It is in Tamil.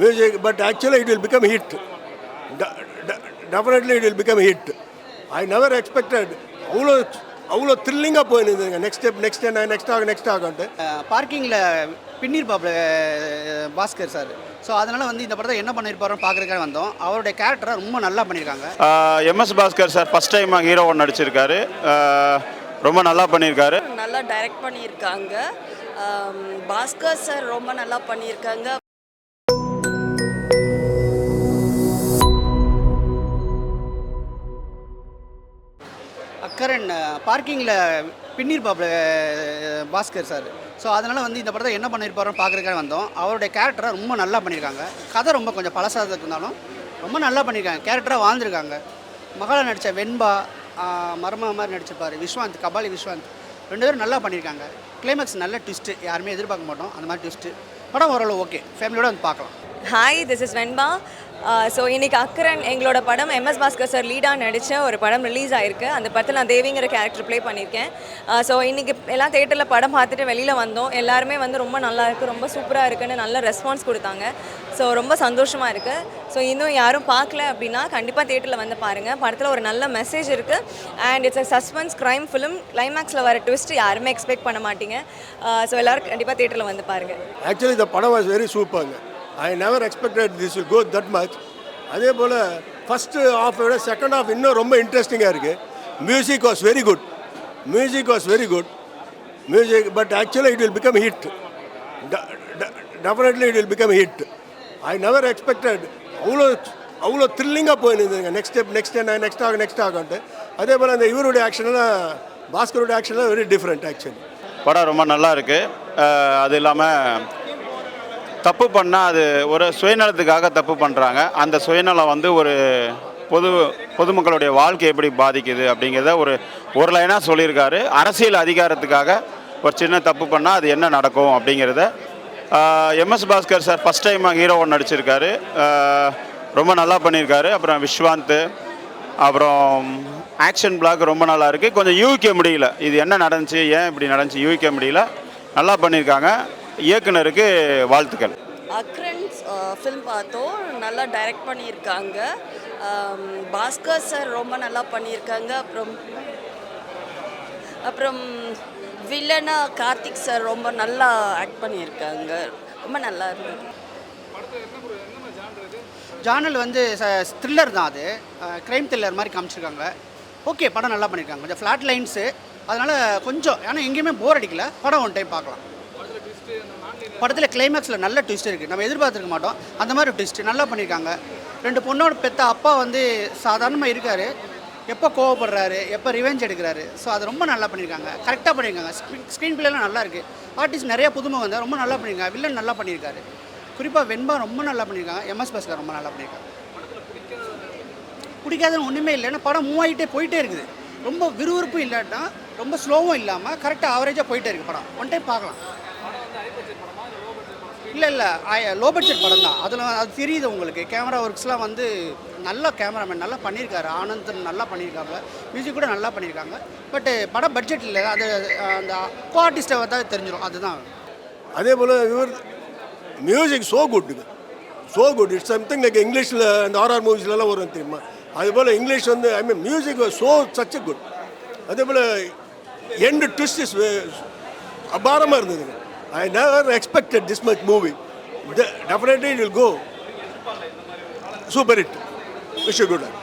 music, but actually it will become a hit. Definitely it will become a hit. I never expected அவ்வளோ த்ரில்லிங்காக போயிருந்ததுங்க. நெக்ஸ்ட் ஆகன்ட்டு பார்க்கிங்கில் பின்னிருப்பாப்புல பாஸ்கர் சார். ஸோ அதனால் வந்து இந்த படத்தை என்ன பண்ணியிருப்பாரோன்னு பார்க்குறதுக்காக வந்தோம். அவருடைய கேரக்டரை ரொம்ப நல்லா பண்ணியிருக்காங்க. எம்எஸ் பாஸ்கர் சார் ஃபஸ்ட் டைமாக ஹீரோவை நடிச்சிருக்காரு. ரொம்ப நல்லா பண்ணியிருக்காரு. நல்லா டைரக்ட் பண்ணியிருக்காங்க. பாஸ்கர் சார் ரொம்ப நல்லா பண்ணியிருக்காங்க. அக்கரன் பார்க்கிங்கில் பின்னிருப்பாப்புல பாஸ்கர் சார். ஸோ அதனால் வந்து இந்த படத்தை என்ன பண்ணியிருப்பாரோன்னு பார்க்குறதுக்காக வந்தோம். அவருடைய கேரக்டரை ரொம்ப நல்லா பண்ணியிருக்காங்க. கதை ரொம்ப கொஞ்சம் பழசாக இருந்தாலும் ரொம்ப நல்லா பண்ணியிருக்காங்க. கேரக்டராக வாழ்ந்துருக்காங்க. மகளா நடித்த வெண்பா, மர்ம மாதிரி நடிச்சிருப்பார் விஸ்வாந்த், கபாலி விஸ்வாந்த், 2 பேரும் நல்லா பண்ணியிருக்காங்க. கிளைமேக்ஸ் நல்ல ட்விஸ்ட்டு, யாருமே எதிர்பார்க்க மாட்டோம் அந்த மாதிரி ட்விஸ்ட்டு. படம் ஓரளவு ஓகே, ஃபேமிலியோடு வந்து பார்க்கலாம். Hi, this is Venba. So இன்றைக்கி அக்கரன் எங்களோட படம் எம்எஸ் பாஸ்கர் சார் லீடாக நடித்த ஒரு படம் ரிலீஸ் ஆகிருக்கு. அந்த படத்தில் நான் தேவிங்கிற கேரக்டர் ப்ளே பண்ணியிருக்கேன். ஸோ இன்றைக்கி எல்லாம் தேட்டரில் படம் பார்த்துட்டு வெளியில் வந்தோம். எல்லாருமே வந்து ரொம்ப நல்லா இருக்குது, ரொம்ப சூப்பராக இருக்குன்னு நல்ல ரெஸ்பான்ஸ் கொடுத்தாங்க. ஸோ ரொம்ப சந்தோஷமாக இருக்குது. ஸோ இன்னும் யாரும் பார்க்கல அப்படின்னா கண்டிப்பாக தேட்டரில் வந்து பாருங்கள். படத்தில் ஒரு நல்ல மெசேஜ் இருக்குது. And it's a suspense crime film. கிளைமேக்ஸில் வர ட்விஸ்ட் யாருமே எக்ஸ்பெக்ட் பண்ண மாட்டீங்க. ஸோ எல்லோரும் கண்டிப்பாக தேட்டரில் வந்து பாருங்கள். ஆக்சுவலி இந்த படம் வாஸ் வெரி சூப்பர்ங்க. I never expected this will go that much. அதே போல் ஃபஸ்ட்டு ஹாஃபை விட செகண்ட் ஹாஃப் இன்னும் ரொம்ப இன்ட்ரெஸ்டிங்காக இருக்குது. Music was very good. Music but actually it will become hit. Definitely it will become hit. I never expected அவ்வளோ த்ரில்லிங்காக போயிருந்ததுங்க. நெக்ஸ்ட் ஆகன்ட்டு. அதே போல் அந்த இவருடைய ஆக்ஷன்லாம், பாஸ்கருடைய ஆக்ஷன்லாம் வெரி டிஃப்ரெண்ட். ஆக்சுவலி படம் ரொம்ப நல்லா இருக்குது. அது இல்லாமல் தப்பு பண்ணால் அது ஒரு சுயநலத்துக்காக தப்பு பண்ணுறாங்க. அந்த சுயநலம் வந்து ஒரு பொதுமக்களுடைய வாழ்க்கை எப்படி பாதிக்குது அப்படிங்கிறத ஒரு லைனாக சொல்லியிருக்காரு. அரசியல் அதிகாரத்துக்காக ஒரு சின்ன தப்பு பண்ணால் அது என்ன நடக்கும் அப்படிங்கிறத எம்எஸ் பாஸ்கர் சார் ஃபஸ்ட் டைமாக ஹீரோவை நடிச்சிருக்காரு. ரொம்ப நல்லா பண்ணியிருக்காரு. அப்புறம் விஸ்வாந்த், அப்புறம் ஆக்ஷன் பிளாக் ரொம்ப நல்லா இருக்குது. கொஞ்சம் யூகிக்க முடியல, இது என்ன நடந்துச்சு, ஏன் இப்படி நடந்துச்சு யூகிக்க முடியல. நல்லா பண்ணியிருக்காங்க. இயக்குனருக்கு வாழ்த்துக்கள். அக்ரன்ஸ் ஃபிலிம் பார்த்தோம். நல்லா டைரக்ட் பண்ணியிருக்காங்க. பாஸ்கர் சார் ரொம்ப நல்லா பண்ணியிருக்காங்க. அப்புறம் வில்லனா கார்த்திக் சார் ரொம்ப நல்லா ஆக்ட் பண்ணியிருக்காங்க. ரொம்ப நல்லா இருந்தது. ஜானல் வந்து த்ரில்லர் தான். அது க்ரைம் த்ரில்லர் மாதிரி காமிச்சிருக்காங்க. ஓகே, படம் நல்லா பண்ணியிருக்காங்க. கொஞ்சம் ஃப்ளாட் லைன்ஸு, அதனால் கொஞ்சம் ஏன்னா எங்கேயுமே போர் அடிக்கல. படம் ஒன் டைம் பார்க்கலாம். படத்தில் கிளைமேக்ஸில் நல்ல ட்விஸ்ட் இருக்குது. நம்ம எதிர்பார்த்துருக்க மாட்டோம் அந்த மாதிரி ட்விஸ்ட்டு நல்லா பண்ணியிருக்காங்க. 2 பொண்ணோட பெற்ற அப்பா வந்து சாதாரணமாக இருக்கார், எப்போ கோவப்படுறாரு, எப்போ ரிவெஞ்ச் எடுக்கிறாரு. ஸோ அது ரொம்ப நல்லா பண்ணியிருக்காங்க. கரெக்டாக பண்ணியிருக்காங்க. ஸ்க்ரீன் பிளேலாம் நல்லா இருக்குது. ஆர்டிஸ்ட் நிறைய புதுமை வந்து ரொம்ப நல்லா பண்ணியிருக்காங்க. வில்லன் நல்லா பண்ணியிருக்காரு. குறிப்பாக வெண்பா ரொம்ப நல்லா பண்ணியிருக்காங்க. எம்எஸ் பாஸ்கர் ரொம்ப நல்லா பண்ணியிருக்காங்க. பிடிக்காதுன்னு ஒன்றுமே இல்லை. ஏன்னா படம் மூவ் ஆகிட்டே போயிட்டே இருக்குது. ரொம்ப விறுவிறுப்பும் இல்லாட்டா ரொம்ப ஸ்லோவும் இல்லாமல் கரெக்டாக ஆவரேஜாக போயிட்டே இருக்குது படம். ஒன் டைம் பார்க்கலாம். இல்லை லோ பட்ஜெட் படம் தான். அதில் அது தெரியுது உங்களுக்கு. கேமரா ஒர்க்ஸ்லாம் வந்து நல்ல கேமராமேன் நல்லா பண்ணியிருக்காரு. ஆனந்த் நல்லா பண்ணியிருக்காங்க. மியூசிக் கூட நல்லா பண்ணியிருக்காங்க. பட்டு படம் பட்ஜெட் இல்லை, அது அந்த கோ ஆர்டிஸ்ட்டை தான் தெரிஞ்சிடும். அதுதான். அதே போல் இவர் music so good. It's something like இங்கிலீஷில் அந்த ஆர்ஆர் மூவிஸ்லாம் வரும் தெரியுமா, அதுபோல் இங்கிலீஷ் வந்து ஐ மீன் மியூசிக் சச் குட். அதே போல் எண்டு ட்விஸ்ட் இஸ் அபாரமாக இருந்ததுங்க. I never expected this much movie. Definitely it will go super hit. Wish you good luck.